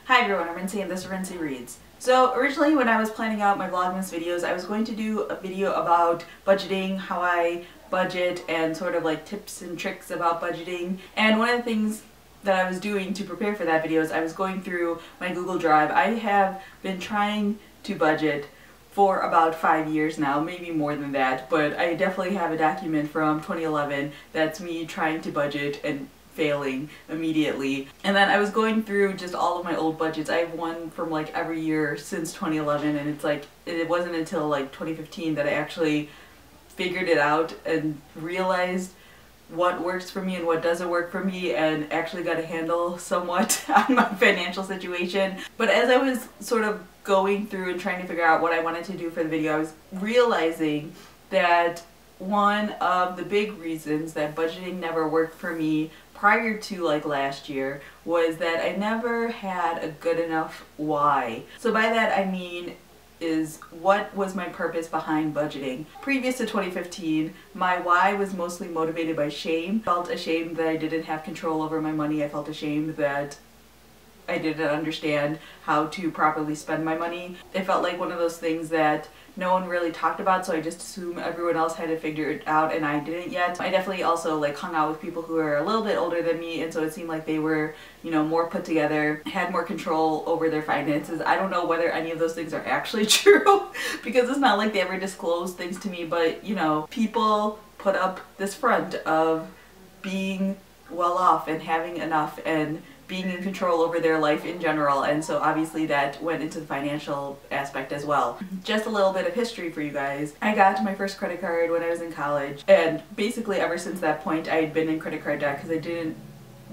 Hi everyone, I'm Rincey and this is Rincey Reads. So originally when I was planning out my Vlogmas videos, I was going to do a video about budgeting, how I budget, and sort of like tips and tricks about budgeting. And one of the things that I was doing to prepare for that video is I was going through my Google Drive. I have been trying to budget for about 5 years now, maybe more than that, but I definitely have a document from 2011 that's me trying to budget and failing immediately. And then I was going through just all of my old budgets. I have one from like every year since 2011, and it's like it wasn't until like 2015 that I actually figured it out and realized what works for me and what doesn't work for me, and actually got a handle somewhat on my financial situation. But as I was sort of going through and trying to figure out what I wanted to do for the video, I was realizing that one of the big reasons that budgeting never worked for me prior to like last year was that I never had a good enough why. So by that I mean is what was my purpose behind budgeting. Previous to 2015, my why was mostly motivated by shame. I felt ashamed that I didn't have control over my money. I felt ashamed that I didn't understand how to properly spend my money. It felt like one of those things that no one really talked about, so I just assumed everyone else had to figure it out and I didn't yet. I definitely also like hung out with people who are a little bit older than me, and so it seemed like they were, you know, more put together, had more control over their finances. I don't know whether any of those things are actually true because it's not like they ever disclosed things to me, but you know, people put up this front of being well off and having enough and being in control over their life in general, and so obviously that went into the financial aspect as well. Just a little bit of history for you guys. I got my first credit card when I was in college, and basically ever since that point I had been in credit card debt because I didn't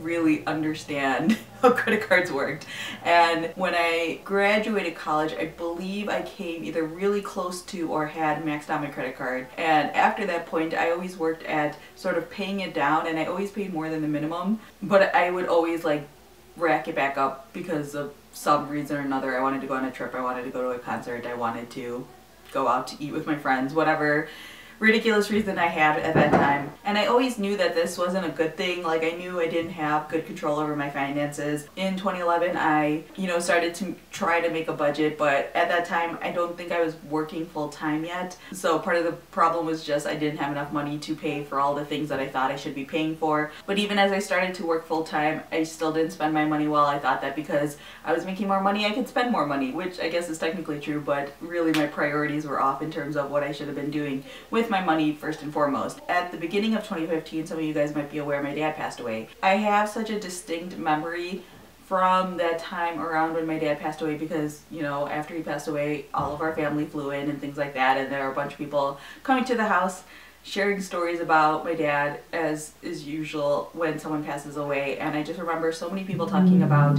really understand how credit cards worked. And when I graduated college, I believe I came either really close to or had maxed out my credit card. And after that point, I always worked at sort of paying it down, and I always paid more than the minimum, but I would always like rack it back up because of some reason or another. I wanted to go on a trip, I wanted to go to a concert, I wanted to go out to eat with my friends, whatever ridiculous reason I had at that time. And I always knew that this wasn't a good thing. Like, I knew I didn't have good control over my finances. In 2011 I, you know, started to try to make a budget, but at that time I don't think I was working full-time yet. So part of the problem was just I didn't have enough money to pay for all the things that I thought I should be paying for. But even as I started to work full-time, I still didn't spend my money well. I thought that because I was making more money I could spend more money, which I guess is technically true, but really my priorities were off in terms of what I should have been doing with my money first and foremost. At the beginning of 2015, some of you guys might be aware, my dad passed away. I have such a distinct memory from that time around when my dad passed away because, you know, after he passed away, all of our family flew in and things like that, and there are a bunch of people coming to the house sharing stories about my dad, as is usual when someone passes away. And I just remember so many people talking about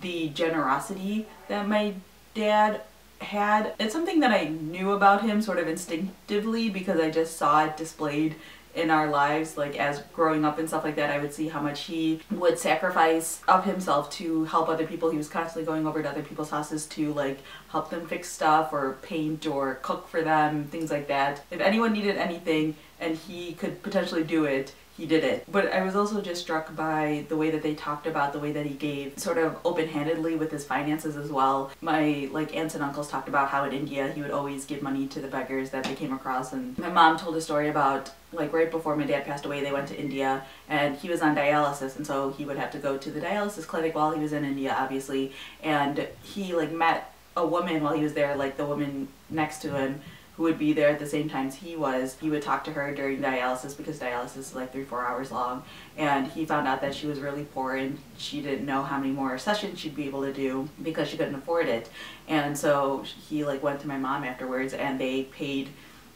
the generosity that my dad had. It's something that I knew about him sort of instinctively because I just saw it displayed in our lives. Like, as growing up and stuff like that, I would see how much he would sacrifice of himself to help other people. He was constantly going over to other people's houses to like help them fix stuff or paint or cook for them, things like that. If anyone needed anything and he could potentially do it, he did it. But I was also just struck by the way that they talked about the way that he gave sort of open-handedly with his finances as well. My like aunts and uncles talked about how in India he would always give money to the beggars that they came across, and my mom told a story about like right before my dad passed away they went to India and he was on dialysis, and so he would have to go to the dialysis clinic while he was in India obviously, and he like met a woman while he was there, like the woman next to him who would be there at the same time as he was. He would talk to her during dialysis because dialysis is like 3-4 hours long, and he found out that she was really poor and she didn't know how many more sessions she'd be able to do because she couldn't afford it. And so he like went to my mom afterwards and they paid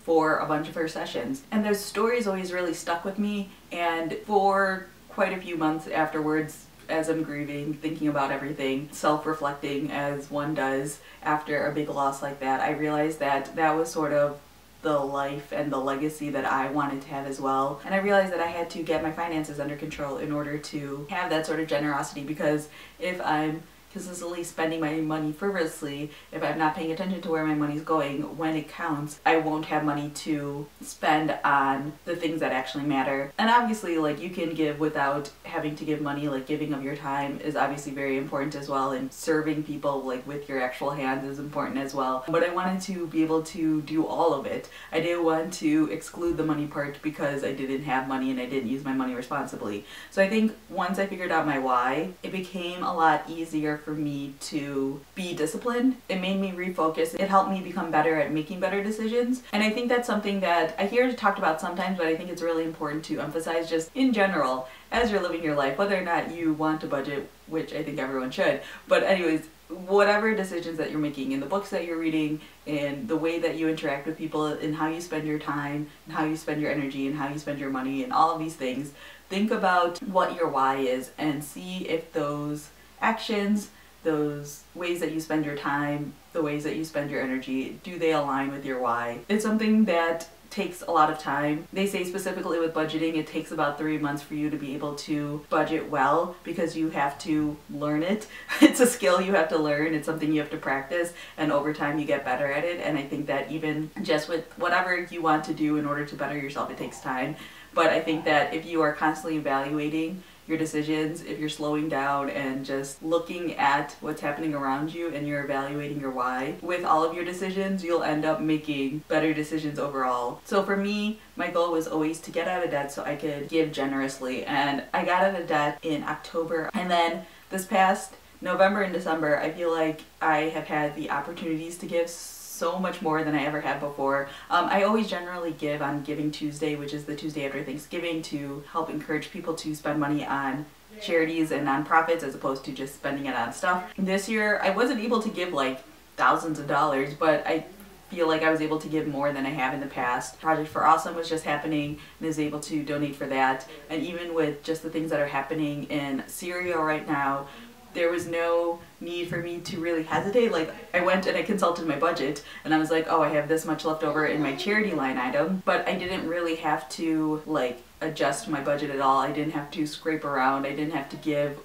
for a bunch of her sessions. And those stories always really stuck with me, and for quite a few months afterwards, as I'm grieving, thinking about everything, self-reflecting as one does after a big loss like that, I realized that that was sort of the life and the legacy that I wanted to have as well. And I realized that I had to get my finances under control in order to have that sort of generosity, because if I'm consistently spending my money frivolously, if I'm not paying attention to where my money's going when it counts, I won't have money to spend on the things that actually matter. And obviously, like, you can give without having to give money. Like, giving of your time is obviously very important as well, and serving people like with your actual hands is important as well. But I wanted to be able to do all of it. I didn't want to exclude the money part because I didn't have money and I didn't use my money responsibly. So I think once I figured out my why, it became a lot easier for me to be disciplined. It made me refocus. It helped me become better at making better decisions. And I think that's something that I hear talked about sometimes, but I think it's really important to emphasize just in general as you're living your life, whether or not you want to budget, which I think everyone should. But anyways, whatever decisions that you're making, in the books that you're reading, in the way that you interact with people, and how you spend your time, and how you spend your energy, and how you spend your money, and all of these things, think about what your why is and see if those actions, those ways that you spend your time, the ways that you spend your energy, do they align with your why? It's something that takes a lot of time. They say specifically with budgeting, it takes about 3 months for you to be able to budget well, because you have to learn it. It's a skill you have to learn. It's something you have to practice, and over time you get better at it. And I think that even just with whatever you want to do in order to better yourself, it takes time. But I think that if you are constantly evaluating your decisions, if you're slowing down and just looking at what's happening around you and you're evaluating your why with all of your decisions, you'll end up making better decisions overall. So for me, my goal was always to get out of debt so I could give generously, and I got out of debt in October. And then this past November and December, I feel like I have had the opportunities to give so much more than I ever had before. I always generally give on Giving Tuesday, which is the Tuesday after Thanksgiving, to help encourage people to spend money on charities and nonprofits as opposed to just spending it on stuff. This year I wasn't able to give like thousands of dollars, but I feel like I was able to give more than I have in the past. Project for Awesome was just happening and is able to donate for that. And even with just the things that are happening in Syria right now, there was no need for me to really hesitate. Like, I went and I consulted my budget and I was like, oh, I have this much left over in my charity line item, but I didn't really have to like adjust my budget at all. I didn't have to scrape around. I didn't have to give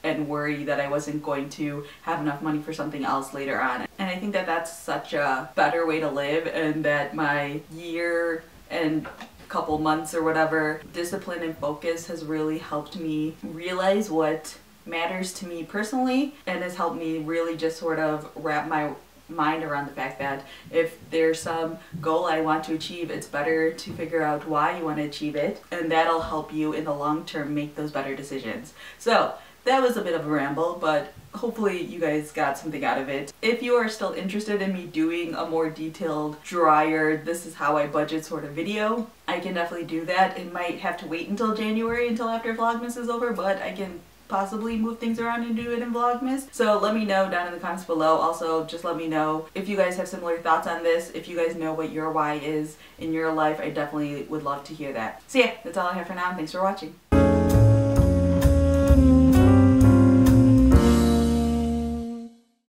and worry that I wasn't going to have enough money for something else later on. And I think that that's such a better way to live, and that my year and couple months or whatever discipline and focus has really helped me realize what matters to me personally, and has helped me really just sort of wrap my mind around the fact that if there's some goal I want to achieve, it's better to figure out why you want to achieve it, and that'll help you in the long term make those better decisions. So that was a bit of a ramble, but hopefully you guys got something out of it. If you are still interested in me doing a more detailed, drier, this is how I budget sort of video, I can definitely do that. It might have to wait until January, until after Vlogmas is over, but I can possibly move things around and do it in Vlogmas. So let me know down in the comments below. Also, just let me know if you guys have similar thoughts on this. If you guys know what your why is in your life, I definitely would love to hear that. So yeah, that's all I have for now. Thanks for watching.